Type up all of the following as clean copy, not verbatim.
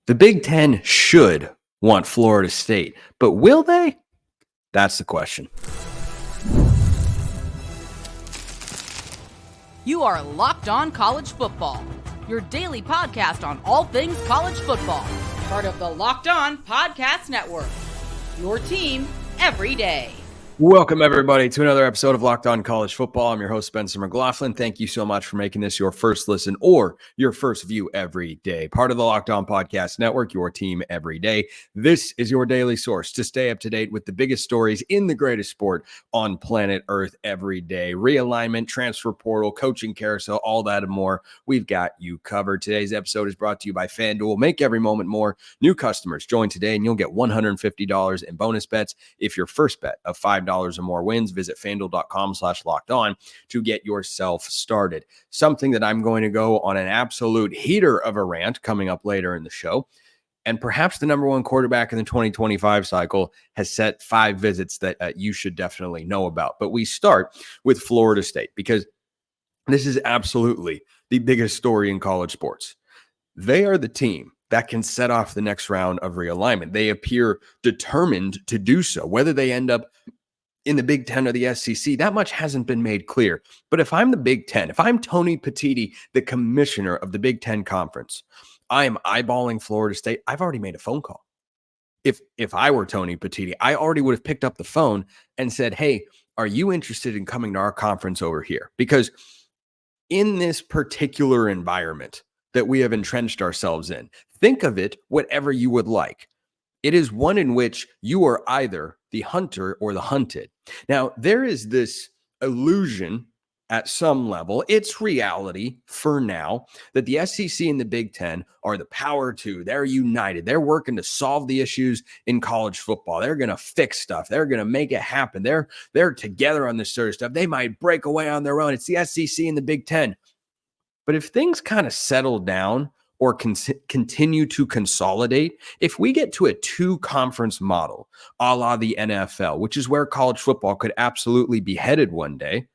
The Big Ten should want Florida State, but will they? That's the question. You are Locked On College Football, your daily podcast on all things college football. Part of the Locked On Podcast Network, your team every day. Welcome, everybody, to another episode of Locked On College Football. I'm your host, Spencer McLaughlin. Thank you so much for making this your first listen or your first view every day. Part of the Locked On Podcast Network, your team every day. This is your daily source to stay up to date with the biggest stories in the greatest sport on planet Earth every day. Realignment, transfer portal, coaching carousel, all that and more. We've got you covered. Today's episode is brought to you by FanDuel. Make every moment more. New customers join today and you'll get $150 in bonus bets if your first bet of $5 or more wins. Visit FanDuel.com/lockedon to get yourself started. Something that I'm going to go on an absolute heater of a rant coming up later in the show. And perhaps the number one quarterback in the 2025 cycle has set 5 visits that you should definitely know about. But we start with Florida State because this is absolutely the biggest story in college sports. They are the team that can set off the next round of realignment. They appear determined to do so. Whether they end up in the Big Ten or the SEC, that much hasn't been made clear. But if I'm the Big Ten, if I'm Tony Petitti, the commissioner of the Big Ten Conference, I am eyeballing Florida State. I've already made a phone call. If I were Tony Petitti, I already would have picked up the phone and said, hey, are you interested in coming to our conference over here? Because in this particular environment that we have entrenched ourselves in, think of it whatever you would like. It is one in which you are either the hunter or the hunted. Now, there is this illusion at some level, it's reality for now, that the SEC and the Big Ten are the power two. They're united. They're working to solve the issues in college football. They're going to fix stuff. They're going to make it happen. They're together on this sort of stuff. They might break away on their own. It's the SEC and the Big Ten. But if things kind of settle down or continue to consolidate, if we get to a 2-conference model, a la the NFL, which is where college football could absolutely be headed one day,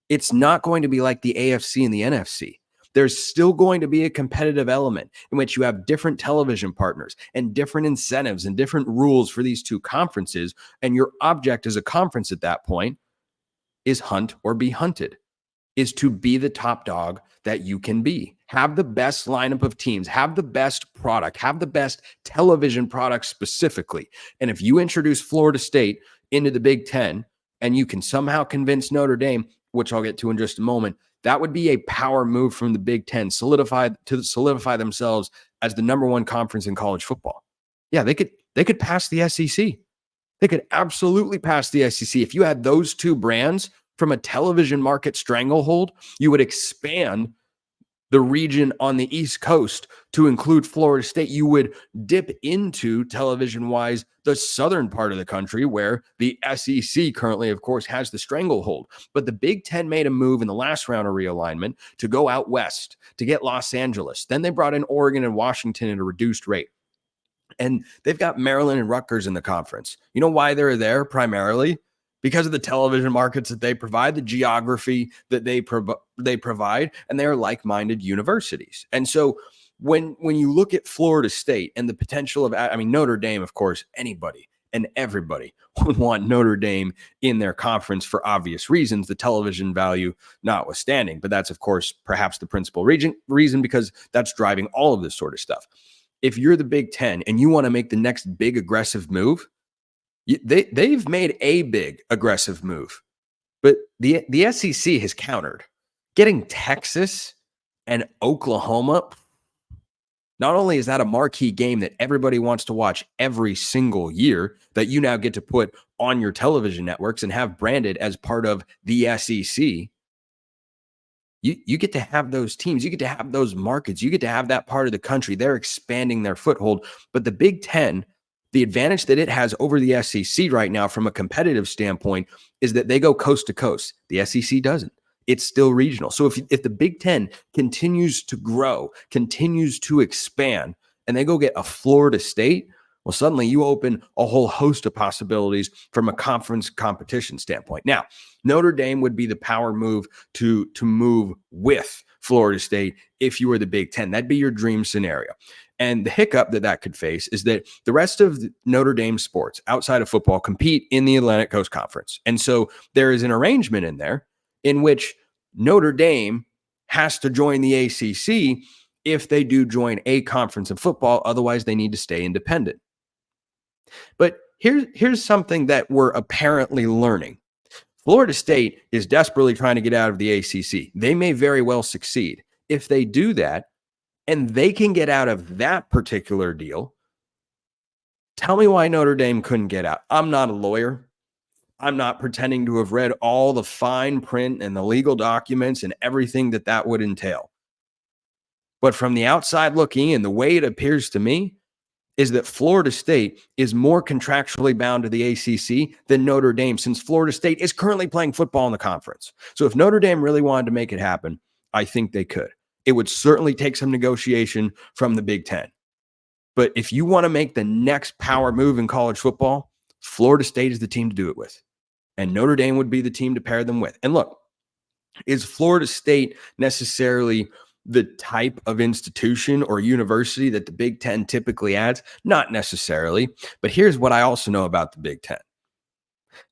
it's not going to be like the AFC and the NFC. There's still going to be a competitive element in which you have different television partners and different incentives and different rules for these 2 conferences. And your object as a conference at that point is hunt or be hunted, is to be the top dog that you can be. Have the best lineup of teams, have the best product, have the best television product specifically. And if you introduce Florida State into the Big Ten and you can somehow convince Notre Dame, which I'll get to in just a moment, that would be a power move from the Big Ten, solidify themselves as the number 1 conference in college football. Yeah, they could pass the SEC. They could absolutely pass the SEC. If you had those 2 brands from a television market stranglehold, you would expand the region on the East Coast to include Florida State. You would dip into, television-wise, the southern part of the country where the SEC currently, of course, has the stranglehold. But the Big Ten made a move in the last round of realignment to go out west, to get Los Angeles. Then they brought in Oregon and Washington at a reduced rate. And they've got Maryland and Rutgers in the conference. You know why they're there primarily? Because of the television markets that they provide, the geography that they provide, and they're like-minded universities. And so when you look at Florida State and the potential of, Notre Dame, of course, anybody and everybody would want Notre Dame in their conference for obvious reasons, the television value notwithstanding. But that's, of course, perhaps the principal reason because that's driving all of this sort of stuff. If you're the Big Ten and you want to make the next big aggressive move, they've made a big aggressive move, but the SEC has countered. Getting Texas and Oklahoma, not only is that a marquee game that everybody wants to watch every single year that you now get to put on your television networks and have branded as part of the SEC, you get to have those teams, you get to have those markets, you get to have that part of the country. They're expanding their foothold, but the Big Ten, the advantage that it has over the SEC right now from a competitive standpoint is that they go coast to coast. The SEC doesn't. It's still regional. So if the Big Ten continues to grow, continues to expand, and they go get a Florida State, well, suddenly you open a whole host of possibilities from a conference competition standpoint. Now, Notre Dame would be the power move to move with Florida State if you were the Big Ten. That'd be your dream scenario. And the hiccup that could face is that the rest of the Notre Dame sports outside of football compete in the Atlantic Coast Conference. And so there is an arrangement in there in which Notre Dame has to join the ACC if they do join a conference in football. Otherwise, they need to stay independent. But here's something that we're apparently learning. Florida State is desperately trying to get out of the ACC. They may very well succeed. If they do that, and they can get out of that particular deal, tell me why Notre Dame couldn't get out. I'm not a lawyer. I'm not pretending to have read all the fine print and the legal documents and everything that would entail. But from the outside looking in, the way it appears to me is that Florida State is more contractually bound to the ACC than Notre Dame, since Florida State is currently playing football in the conference. So if Notre Dame really wanted to make it happen, I think they could. It would certainly take some negotiation from the Big Ten. But if you want to make the next power move in college football, Florida State is the team to do it with. And Notre Dame would be the team to pair them with. And look, is Florida State necessarily the type of institution or university that the Big Ten typically adds? Not necessarily. But here's what I also know about the Big Ten.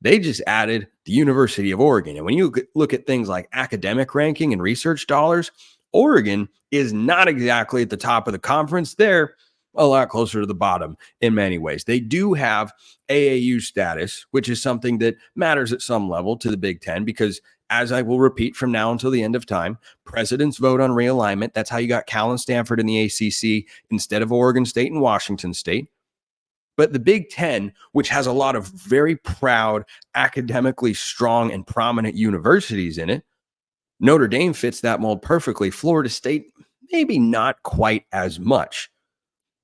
They just added the University of Oregon. And when you look at things like academic ranking and research dollars, Oregon is not exactly at the top of the conference. They're a lot closer to the bottom in many ways. They do have AAU status, which is something that matters at some level to the Big Ten because, as I will repeat from now until the end of time, presidents vote on realignment. That's how you got Cal and Stanford in the ACC instead of Oregon State and Washington State. But the Big Ten, which has a lot of very proud, academically strong and prominent universities in it, Notre Dame fits that mold perfectly. Florida State, maybe not quite as much.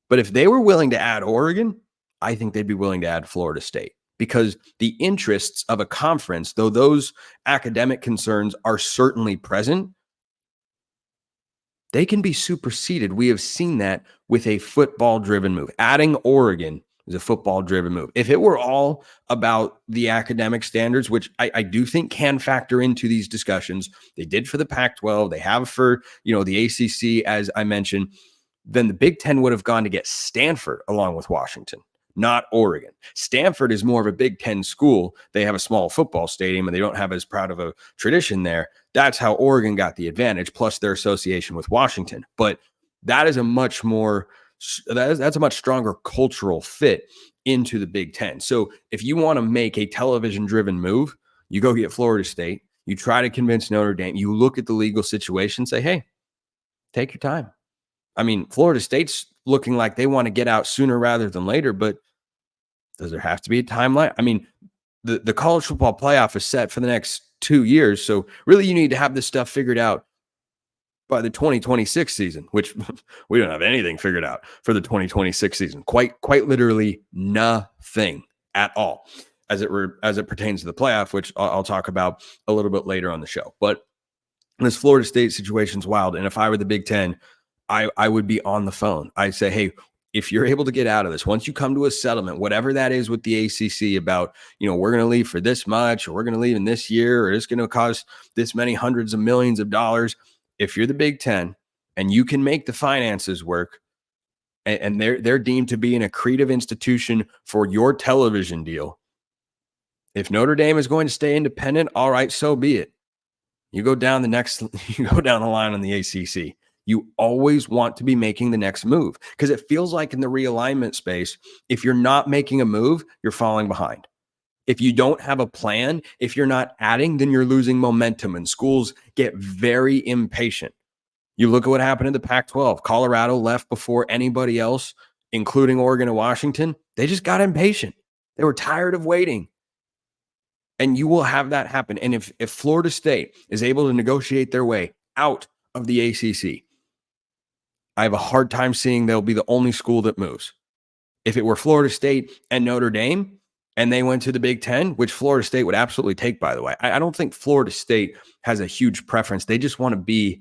But if they were willing to add Oregon, I think they'd be willing to add Florida State, because the interests of a conference, though those academic concerns are certainly present, they can be superseded. We have seen that with a football-driven move. Adding Oregon is a football-driven move. If it were all about the academic standards, which I do think can factor into these discussions, they did for the Pac-12, they have for the ACC, as I mentioned, then the Big Ten would have gone to get Stanford along with Washington, not Oregon. Stanford is more of a Big Ten school. They have a small football stadium and they don't have as proud of a tradition there. That's how Oregon got the advantage, plus their association with Washington. But that is that's a much stronger cultural fit into the Big Ten. So if you want to make a television-driven move, you go get Florida State, you try to convince Notre Dame, you look at the legal situation, say, hey, take your time. I mean, Florida State's looking like they want to get out sooner rather than later, but does there have to be a timeline? I mean, the college football playoff is set for the next 2 years. So really you need to have this stuff figured out by the 2026 season, which we don't have anything figured out for the 2026 season. Quite literally nothing at all as it pertains to the playoff, which I'll talk about a little bit later on the show. But this Florida State situation's wild. And if I were the Big Ten, I would be on the phone. I'd say, hey, if you're able to get out of this, once you come to a settlement, whatever that is with the ACC about, we're going to leave for this much, or we're going to leave in this year, or it's going to cost this many hundreds of millions of dollars. If you're the Big Ten and you can make the finances work, and they're deemed to be an accretive institution for your television deal, if Notre Dame is going to stay independent, all right, so be it. You go down the line on the ACC. You always want to be making the next move, because it feels like in the realignment space, if you're not making a move, you're falling behind. If you don't have a plan, if you're not adding, then you're losing momentum, and schools get very impatient. You look at what happened in the Pac-12. Colorado left before anybody else, including Oregon and Washington. They just got impatient. They were tired of waiting. And you will have that happen. And if Florida State is able to negotiate their way out of the ACC, I have a hard time seeing they'll be the only school that moves. If it were Florida State and Notre Dame and they went to the Big Ten, which Florida State would absolutely take, by the way, I don't think Florida State has a huge preference. They just want to be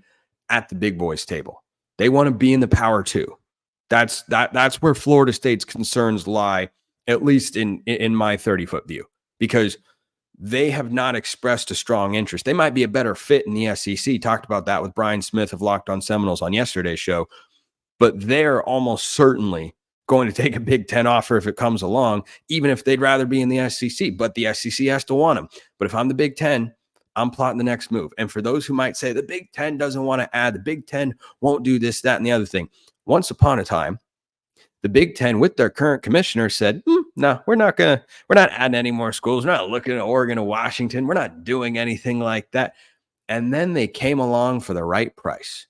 at the big boys table. They want to be in the Power 2. That's where Florida State's concerns lie, at least in my 30-foot view, because they have not expressed a strong interest. They might be a better fit in the SEC. Talked about that with Brian Smith of Locked On Seminoles on yesterday's show. but they're almost certainly going to take a Big Ten offer if it comes along, even if they'd rather be in the SEC. But the SEC has to want them. But if I'm the Big Ten, I'm plotting the next move. And for those who might say the Big Ten doesn't want to add, the Big Ten won't do this, that, and the other thing. Once upon a time, the Big Ten with their current commissioner said, no, we're not adding any more schools. We're not looking at Oregon or Washington. We're not doing anything like that. And then they came along for the right price.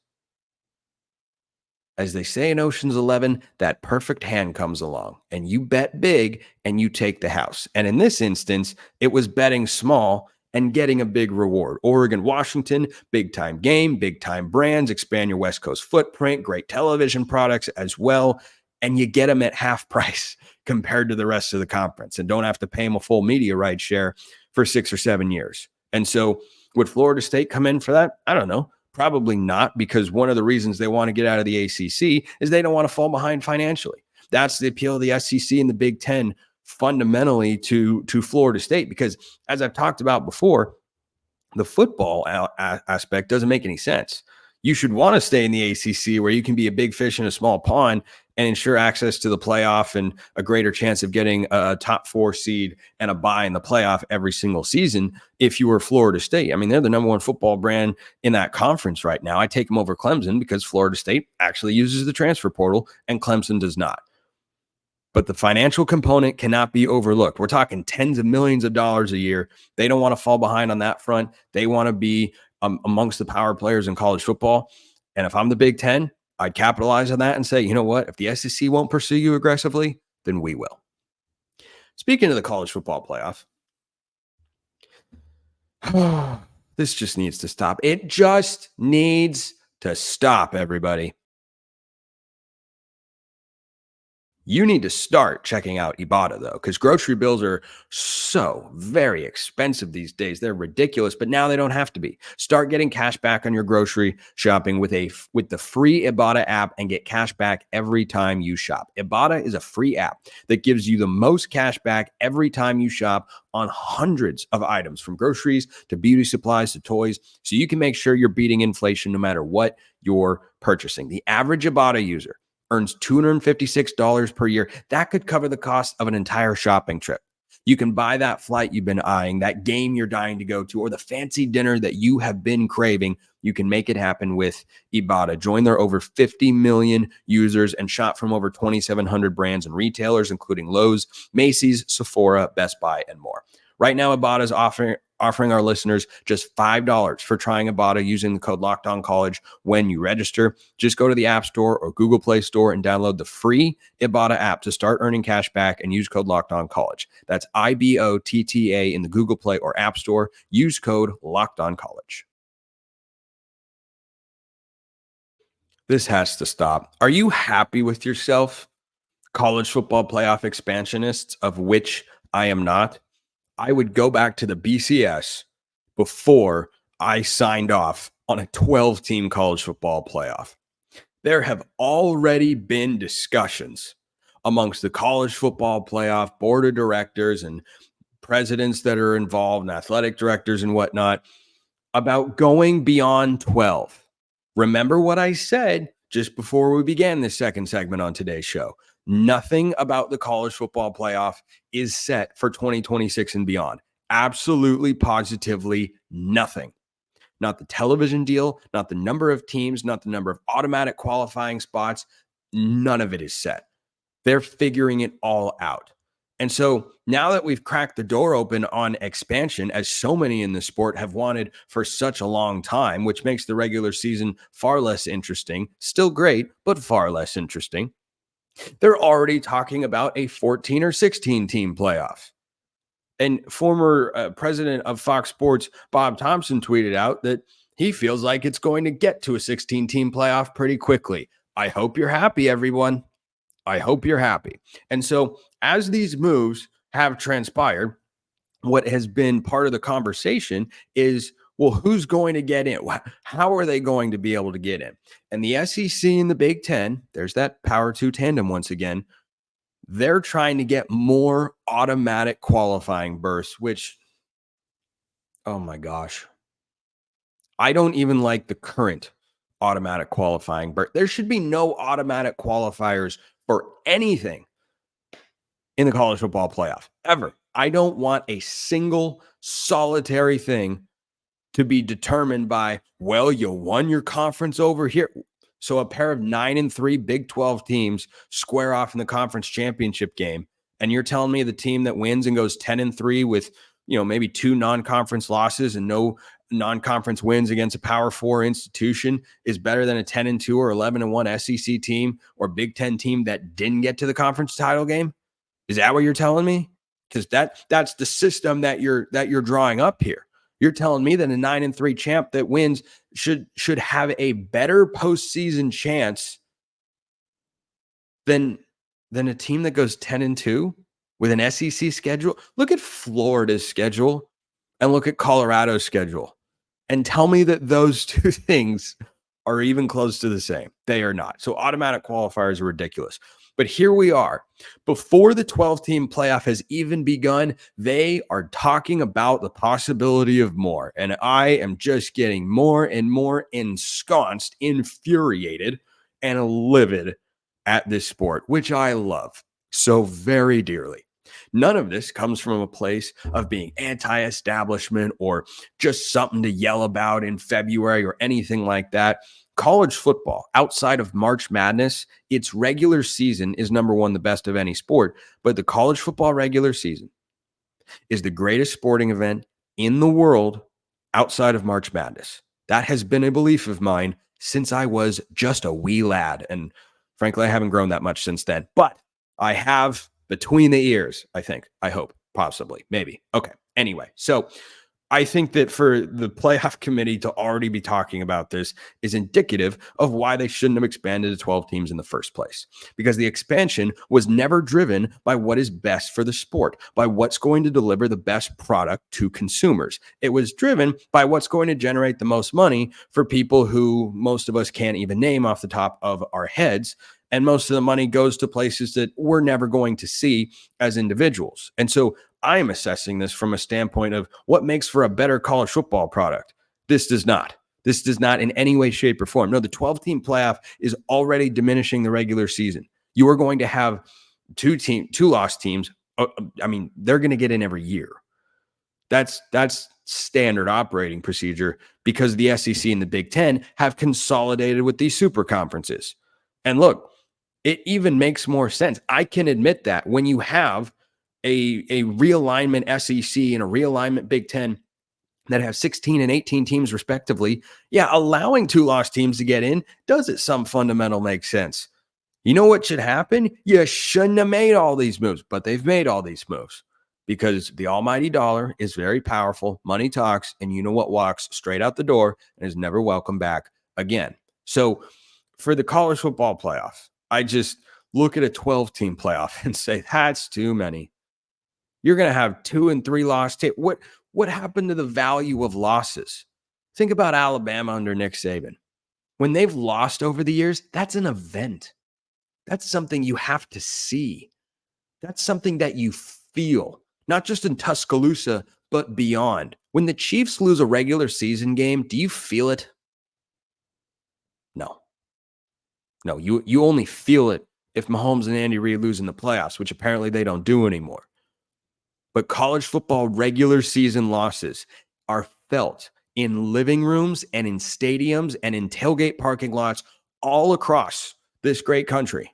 As they say in Ocean's 11, that perfect hand comes along and you bet big and you take the house. And in this instance, it was betting small and getting a big reward. Oregon, Washington, big time game, big time brands, expand your West Coast footprint, great television products as well. And you get them at half price compared to the rest of the conference and don't have to pay them a full media rights share for 6 or 7 years. And so would Florida State come in for that? I don't know. Probably not, because one of the reasons they want to get out of the ACC is they don't want to fall behind financially. That's the appeal of the SEC and the Big Ten fundamentally to Florida State, because as I've talked about before, the football aspect doesn't make any sense. You should want to stay in the ACC where you can be a big fish in a small pond and ensure access to the playoff and a greater chance of getting a top 4 seed and a bye in the playoff every single season if you were Florida State. I mean, they're the number one football brand in that conference right now. I take them over Clemson because Florida State actually uses the transfer portal and Clemson does not. But the financial component cannot be overlooked. We're talking tens of millions of dollars a year. They don't want to fall behind on that front. They want to be amongst the power players in college football. And if I'm the Big Ten, I'd capitalize on that and say, you know what? If the SEC won't pursue you aggressively, then we will. Speaking of the college football playoff, this just needs to stop. It just needs to stop, everybody. You need to start checking out Ibotta, though, because grocery bills are so very expensive these days. They're ridiculous, but now they don't have to be. Start getting cash back on your grocery shopping with the free Ibotta app and get cash back every time you shop. Ibotta is a free app that gives you the most cash back every time you shop on hundreds of items, from groceries to beauty supplies to toys, so you can make sure you're beating inflation no matter what you're purchasing. The average Ibotta user earns $256 per year. That could cover the cost of an entire shopping trip. You can buy that flight you've been eyeing, that game you're dying to go to, or the fancy dinner that you have been craving. You can make it happen with Ibotta. Join their over 50 million users and shop from over 2,700 brands and retailers, including Lowe's, Macy's, Sephora, Best Buy, and more. Right now, Ibotta is offering our listeners just $5 for trying Ibotta using the code LOCKEDONCollege when you register. Just go to the App Store or Google Play Store and download the free Ibotta app to start earning cash back and use code LOCKEDONCollege. That's IBOTTA in the Google Play or App Store. Use code LOCKEDONCollege. This has to stop. Are you happy with yourself, college football playoff expansionists, of which I am not? I would go back to the BCS before I signed off on a 12-team college football playoff. There have already been discussions amongst the college football playoff board of directors and presidents that are involved and athletic directors and whatnot about going beyond 12. Remember what I said just before we began this second segment on today's show. Nothing about the college football playoff is set for 2026 and beyond. Absolutely, positively nothing. Not the television deal, not the number of teams, not the number of automatic qualifying spots. None of it is set. They're figuring it all out. And so now that we've cracked the door open on expansion, as so many in the sport have wanted for such a long time, which makes the regular season far less interesting, still great, but far less interesting, they're already talking about a 14 or 16 team playoff. And former president of Fox Sports, Bob Thompson, tweeted out that he feels like it's going to get to a 16 team playoff pretty quickly. I hope you're happy, everyone. I hope you're happy. And so as these moves have transpired, what has been part of the conversation is, well, who's going to get in? How are they going to be able to get in? And the SEC and the Big Ten, there's that Power 2 tandem once again, they're trying to get more automatic qualifying berths, which, oh my gosh, I don't even like the current automatic qualifying. But there should be no automatic qualifiers for anything in the college football playoff ever. I don't want a single solitary thing to be determined by, well, you won your conference over here. So a pair of 9-3 Big 12 teams square off in the conference championship game. And you're telling me the team that wins and goes 10-3 with, maybe 2 non-conference losses and no non-conference wins against a Power 4 institution is better than a 10-2 or 11-1 SEC team or Big 10 team that didn't get to the conference title game? Is that what you're telling me? Because that's the system that you're drawing up here. You're telling me that a 9-3 champ that wins should have a better postseason chance than a team that goes 10-2 with an SEC schedule. Look at Florida's schedule and look at Colorado's schedule and tell me that those two things are even close to the same. They are not. So automatic qualifiers are ridiculous. But here we are. Before the 12-team playoff has even begun, they are talking about the possibility of more. And I am just getting more and more ensconced, infuriated, and livid at this sport, which I love so very dearly. None of this comes from a place of being anti-establishment or just something to yell about in February or anything like that. College football, outside of March Madness, its regular season is number one, the best of any sport. But the college football regular season is the greatest sporting event in the world outside of March Madness. That has been a belief of mine since I was just a wee lad. And frankly, I haven't grown that much since then. But I have between the ears, I think, I hope, possibly, maybe. Okay. Anyway, so I think that for the playoff committee to already be talking about this is indicative of why they shouldn't have expanded to 12 teams in the first place. Because the expansion was never driven by what is best for the sport, by what's going to deliver the best product to consumers. It was driven by what's going to generate the most money for people who most of us can't even name off the top of our heads. And most of the money goes to places that we're never going to see as individuals. And so I am assessing this from a standpoint of what makes for a better college football product. This does not. This does not in any way, shape, or form. No, the 12-team playoff is already diminishing the regular season. You are going to have two lost teams. I mean, they're going to get in every year. That's standard operating procedure because the SEC and the Big Ten have consolidated with these super conferences. And look, it even makes more sense. I can admit that when you have a realignment SEC and a realignment Big Ten that have 16 and 18 teams respectively, allowing 2 lost teams to get in does at some fundamental make sense. You know what should happen? You shouldn't have made all these moves, but they've made all these moves because the almighty dollar is very powerful. Money talks, and you know what walks straight out the door and is never welcome back again. So for the college football playoff, I just look at a 12-team playoff and say, that's too many. You're going to have 2 and 3 lost teams. What happened to the value of losses? Think about Alabama under Nick Saban. When they've lost over the years, that's an event. That's something you have to see. That's something that you feel, not just in Tuscaloosa, but beyond. When the Chiefs lose a regular season game, do you feel it? No, you only feel it if Mahomes and Andy Reid lose in the playoffs, which apparently they don't do anymore. But college football regular season losses are felt in living rooms and in stadiums and in tailgate parking lots all across this great country.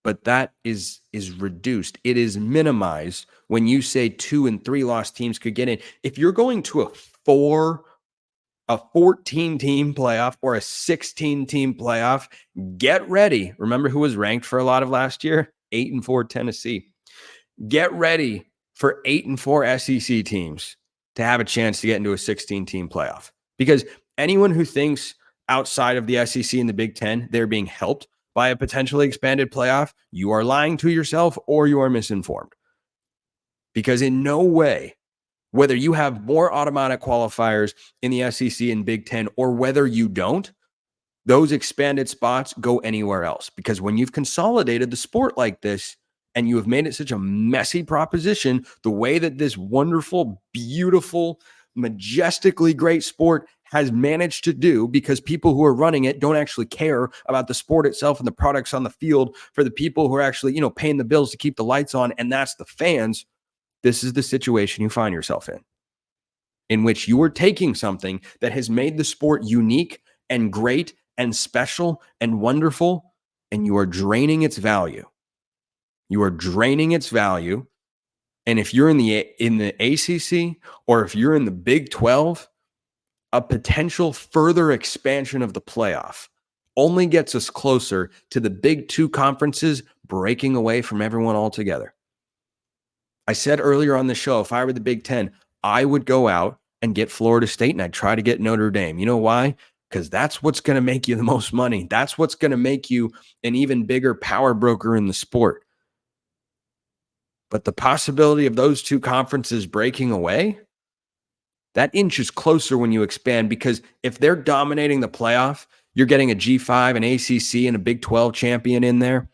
But that is reduced. It is minimized when you say 2 and 3 lost teams could get in. If you're going to a 14-team playoff or a 16-team playoff, get ready. Remember who was ranked for a lot of last year? 8-4 Tennessee. Get ready for 8-4 SEC teams to have a chance to get into a 16-team playoff. Because anyone who thinks outside of the SEC and the Big Ten, they're being helped by a potentially expanded playoff, you are lying to yourself or you are misinformed. Because in no way, whether you have more automatic qualifiers in the SEC and Big Ten or whether you don't, those expanded spots go anywhere else. Because when you've consolidated the sport like this and you have made it such a messy proposition, the way that this wonderful, beautiful, majestically great sport has managed to do, because people who are running it don't actually care about the sport itself and the products on the field for the people who are actually, paying the bills to keep the lights on, and that's the fans. This is the situation you find yourself in which you are taking something that has made the sport unique and great and special and wonderful, and you are draining its value. You are draining its value. And if you're in the ACC, or if you're in the Big 12, a potential further expansion of the playoff only gets us closer to the Big 2 conferences breaking away from everyone altogether. I said earlier on the show, if I were the Big 10, I would go out and get Florida State, and I'd try to get Notre Dame. You know why? Because that's what's going to make you the most money. That's what's going to make you an even bigger power broker in the sport. But the possibility of those two conferences breaking away, that inches closer when you expand, because if they're dominating the playoff, you're getting a G5, an ACC, and a Big 12 champion in there,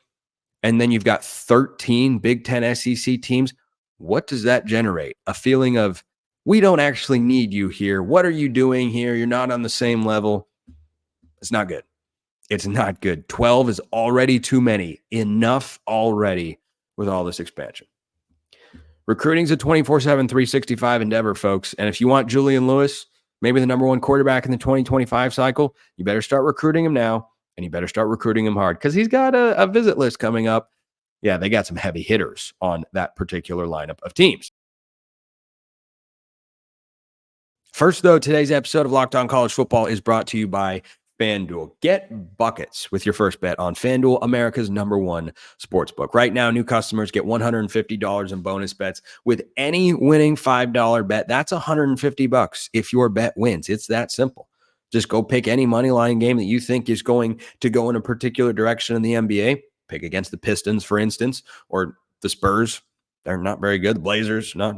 and then you've got 13 Big 10 SEC teams. What does that generate? A feeling of, we don't actually need you here. What are you doing here? You're not on the same level. It's not good. It's not good. 12 is already too many. Enough already with all this expansion. Recruiting's a 24/7, 365 endeavor, folks. And if you want Julian Lewis, maybe the number one quarterback in the 2025 cycle, you better start recruiting him now, and you better start recruiting him hard, because he's got a visit list coming up. Yeah, they got some heavy hitters on that particular lineup of teams. First, though, today's episode of Locked On College Football is brought to you by FanDuel. Get buckets with your first bet on FanDuel, America's #1 sportsbook. Right now, new customers get $150 in bonus bets with any winning $5 bet. That's $150 if your bet wins. It's that simple. Just go pick any money line game that you think is going to go in a particular direction in the NBA. Pick against the Pistons, for instance, or the Spurs. They're not very good. The Blazers, not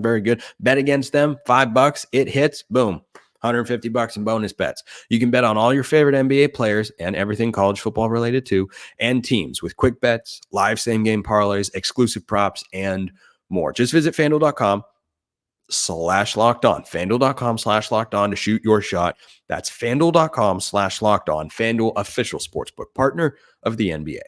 very good. Bet against them, $5. It hits, boom. $150 in bonus bets. You can bet on all your favorite NBA players and everything college football related to, and teams with quick bets, live same game parlays, exclusive props, and more. Just visit FanDuel.com/locked-on. FanDuel.com/locked-on to shoot your shot. That's FanDuel.com/locked-on. FanDuel, official sportsbook partner of the NBA.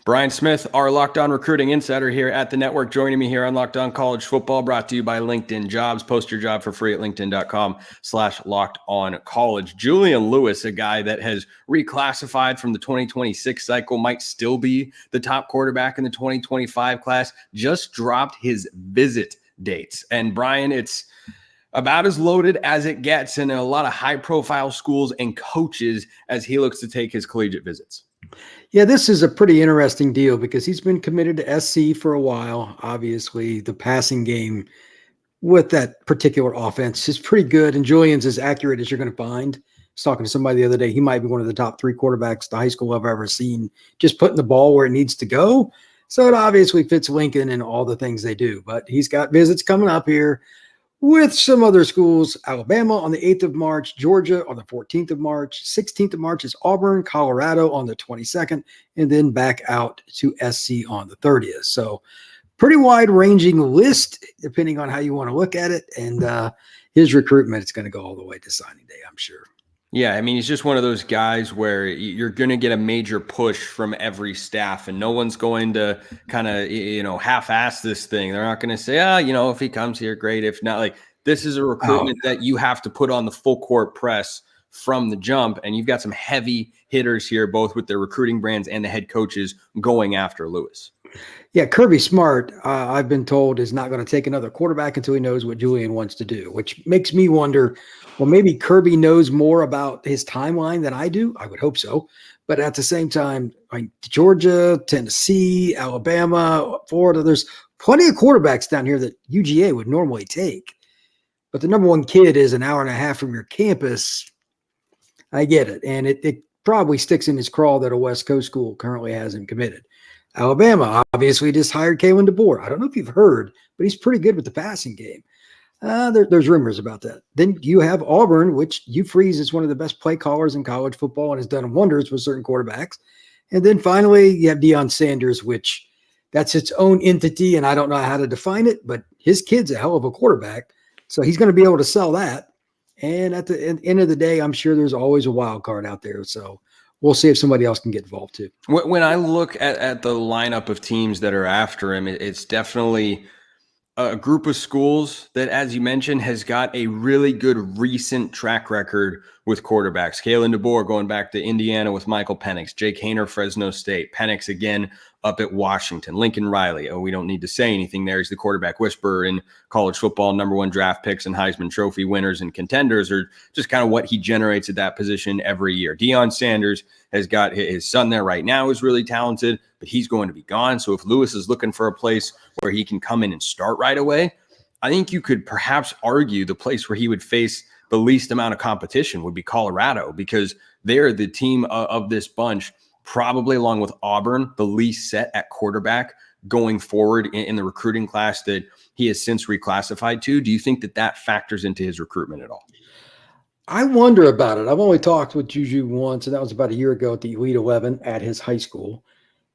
Brian Smith, our Locked On Recruiting Insider here at the network, joining me here on Locked On College Football, brought to you by LinkedIn Jobs. Post your job for free at LinkedIn.com/LockedOnCollege. Julian Lewis, a guy that has reclassified from the 2026 cycle, might still be the top quarterback in the 2025 class, just dropped his visit dates. And Brian, it's about as loaded as it gets in a lot of high-profile schools and coaches as he looks to take his collegiate visits. Yeah, this is a pretty interesting deal because he's been committed to SC for a while. Obviously, the passing game with that particular offense is pretty good, and Julian's as accurate as you're going to find. I was talking to somebody the other day. He might be one of the top 3 quarterbacks the high school I've ever seen, just putting the ball where it needs to go. So it obviously fits Lincoln and all the things they do. But he's got visits coming up here with some other schools: Alabama on the 8th of March, Georgia on the 14th of March, 16th of March is Auburn, Colorado on the 22nd, and then back out to SC on the 30th. So pretty wide-ranging list, depending on how you want to look at it. And his recruitment is going to go all the way to signing day, I'm sure. Yeah, I mean, he's just one of those guys where you're going to get a major push from every staff, and no one's going to kind of, half-ass this thing. They're not going to say, if he comes here, great. If not, like, this is a recruitment that you have to put on the full court press from the jump, and you've got some heavy hitters here, both with their recruiting brands and the head coaches going after Lewis. Yeah, Kirby Smart, I've been told, is not going to take another quarterback until he knows what Julian wants to do, which makes me wonder, well, maybe Kirby knows more about his timeline than I do. I would hope so. But at the same time, Georgia, Tennessee, Alabama, Florida, there's plenty of quarterbacks down here that UGA would normally take. But the number one kid is an hour and a half from your campus. I get it. And it probably sticks in his craw that a West Coast school currently has him committed. Alabama obviously just hired Kalen DeBoer. I don't know if you've heard, but he's pretty good with the passing game. There's rumors about that. Then you have Auburn, which Hugh Freeze is one of the best play callers in college football and has done wonders with certain quarterbacks. And then finally, you have Deion Sanders, which that's its own entity, and I don't know how to define it, but his kid's a hell of a quarterback. So he's going to be able to sell that. And at the end of the day, I'm sure there's always a wild card out there. So we'll see if somebody else can get involved too. When I look at the lineup of teams that are after him, it's definitely a group of schools that, as you mentioned, has got a really good recent track record with quarterbacks. Kalen DeBoer going back to Indiana with Michael Penix, Jake Haener, Fresno State, Penix again up at Washington, Lincoln Riley. Oh, we don't need to say anything there. He's the quarterback whisperer in college football. #1 draft picks and Heisman Trophy winners and contenders are just kind of what he generates at that position every year. Deion Sanders has got his son there right now, who's really talented, but he's going to be gone. So if Lewis is looking for a place where he can come in and start right away, I think you could perhaps argue the place where he would face the least amount of competition would be Colorado, because they're the team of this bunch, probably along with Auburn, the least set at quarterback going forward in the recruiting class that he has since reclassified to. Do you think that factors into his recruitment at all? I wonder about it. I've only talked with Juju once, and that was about a year ago at the Elite 11 at his high school.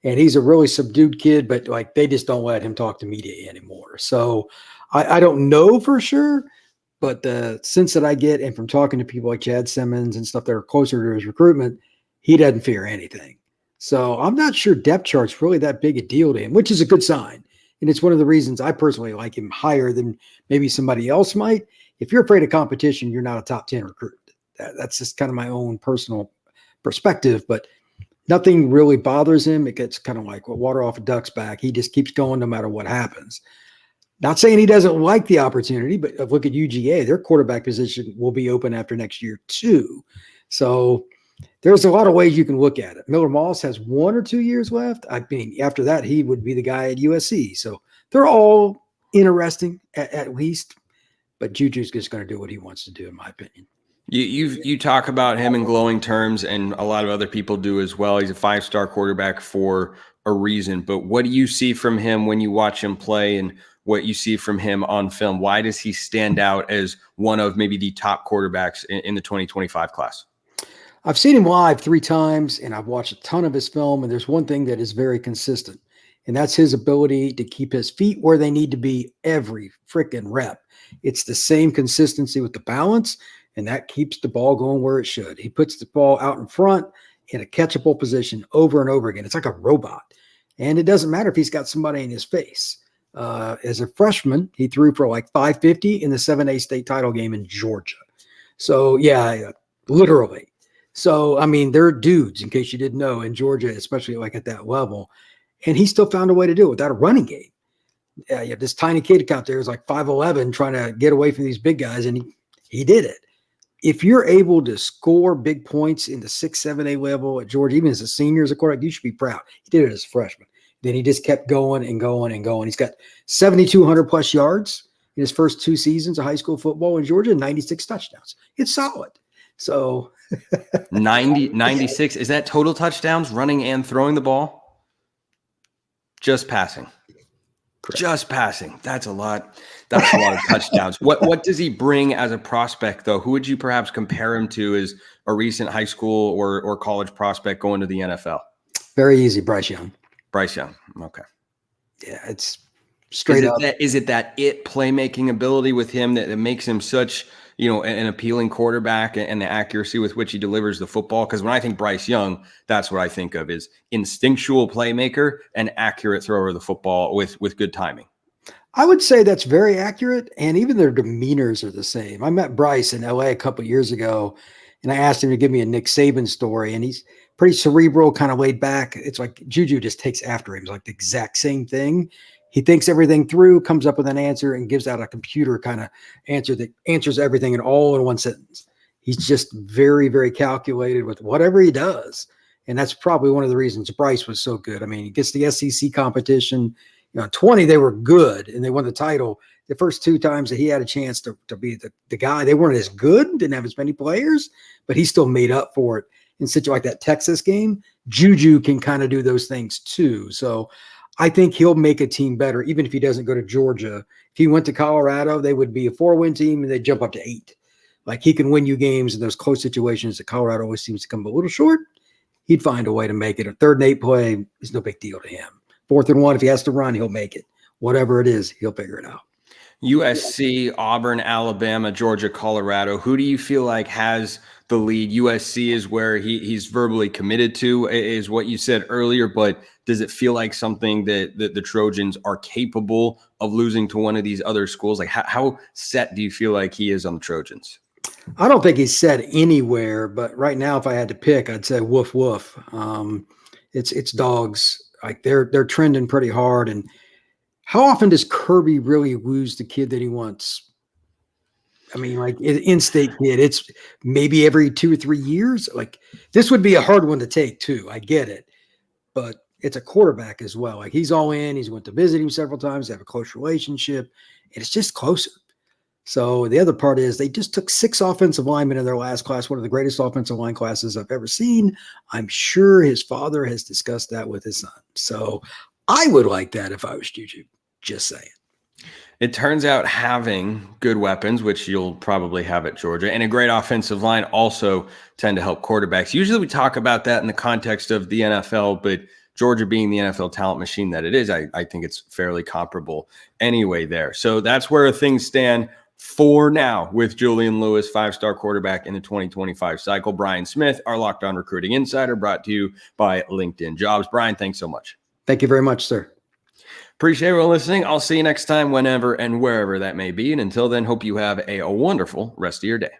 And he's a really subdued kid, but like they just don't let him talk to media anymore. So I don't know for sure, but the sense that I get, and from talking to people like Chad Simmons and stuff that are closer to his recruitment, he doesn't fear anything. So I'm not sure depth chart's really that big a deal to him, which is a good sign. And it's one of the reasons I personally like him higher than maybe somebody else might. If you're afraid of competition, you're not a top 10 recruit. That's just kind of my own personal perspective, but nothing really bothers him. It gets kind of like water off a duck's back. He just keeps going no matter what happens. Not saying he doesn't like the opportunity, but look at UGA. Their quarterback position will be open after next year too. So there's a lot of ways you can look at it. Miller Moss has 1 or 2 years left. I mean, after that, he would be the guy at USC. So they're all interesting at least, but Juju's just going to do what he wants to do, in my opinion. You talk about him in glowing terms, and a lot of other people do as well. He's a 5-star quarterback for a reason. But what do you see from him when you watch him play, and what you see from him on film? Why does he stand out as one of maybe the top quarterbacks in the 2025 class? I've seen him live 3 times, and I've watched a ton of his film, and there's one thing that is very consistent, and that's his ability to keep his feet where they need to be every freaking rep. It's the same consistency with the balance, and that keeps the ball going where it should. He puts the ball out in front in a catchable position over and over again. It's like a robot, and it doesn't matter if he's got somebody in his face. As a freshman, he threw for like 550 in the 7A state title game in Georgia. So, yeah, literally. So, I mean, they're dudes, in case you didn't know, in Georgia, especially like at that level. And he still found a way to do it without a running game. Yeah, this tiny kid out there is like 5'11", trying to get away from these big guys, and he did it. If you're able to score big points in the 6, 7A level at Georgia, even as a senior, as a quarterback, you should be proud. He did it as a freshman. Then he just kept going and going and going. He's got 7,200 plus yards in his first 2 seasons of high school football in Georgia, and 96 touchdowns. It's solid. So 96. Is that total touchdowns, running and throwing the ball? Just passing. Correct. Just passing. That's a lot. That's a lot of touchdowns. What does he bring as a prospect, though? Who would you perhaps compare him to as a recent high school or college prospect going to the NFL? Very easy, Bryce Young. Bryce Young. Okay. Yeah, it's straight up. Is it that playmaking ability with him that makes him such, an appealing quarterback, and the accuracy with which he delivers the football? Because when I think Bryce Young, that's what I think of, is instinctual playmaker and accurate thrower of the football with good timing. I would say that's very accurate, and even their demeanors are the same. I met Bryce in LA a couple of years ago, and I asked him to give me a Nick Saban story, and he's pretty cerebral, kind of laid back. It's like Juju just takes after him. It's like the exact same thing. He thinks everything through, comes up with an answer, and gives out a computer kind of answer that answers everything in all in one sentence. He's just very, very calculated with whatever he does. And that's probably one of the reasons Bryce was so good. I mean, he gets the SEC competition. 20, they were good, and they won the title. The first 2 times that he had a chance to be the guy, they weren't as good, didn't have as many players, but he still made up for it. In such like that Texas game, Juju can kind of do those things too. So I think he'll make a team better, even if he doesn't go to Georgia. If he went to Colorado, they would be a 4-win team, and they'd jump up to 8. Like, he can win you games in those close situations that Colorado always seems to come a little short. He'd find a way to make it. A 3rd and 8 play is no big deal to him. 4th and 1, if he has to run, he'll make it. Whatever it is, he'll figure it out. USC, Auburn, Alabama, Georgia, Colorado. Who do you feel like has the lead? USC is where he's verbally committed to, is what you said earlier, but does it feel like something that the Trojans are capable of losing to one of these other schools? Like how set do you feel like he is on the Trojans? I don't think he's set anywhere, but right now, if I had to pick, I'd say woof woof. It's dogs. Like they're trending pretty hard. And how often does Kirby really lose the kid that he wants? I mean, like in-state kid, it's maybe every 2 or 3 years. Like this would be a hard one to take too. I get it, but it's a quarterback as well. Like he's all in. He's went to visit him several times. They have a close relationship, and it's just closer. So the other part is they just took 6 offensive linemen in their last class, one of the greatest offensive line classes I've ever seen. I'm sure his father has discussed that with his son. So I would like that if I was Juju. Just saying. It turns out having good weapons, which you'll probably have at Georgia, and a great offensive line also tend to help quarterbacks. Usually we talk about that in the context of the NFL, but Georgia being the NFL talent machine that it is, I think it's fairly comparable anyway there. So that's where things stand for now with Julian Lewis, 5-star quarterback in the 2025 cycle. Brian Smith, our Locked On Recruiting Insider, brought to you by LinkedIn Jobs. Brian, thanks so much. Thank you very much, sir. Appreciate everyone listening. I'll see you next time, whenever and wherever that may be. And until then, hope you have a wonderful rest of your day.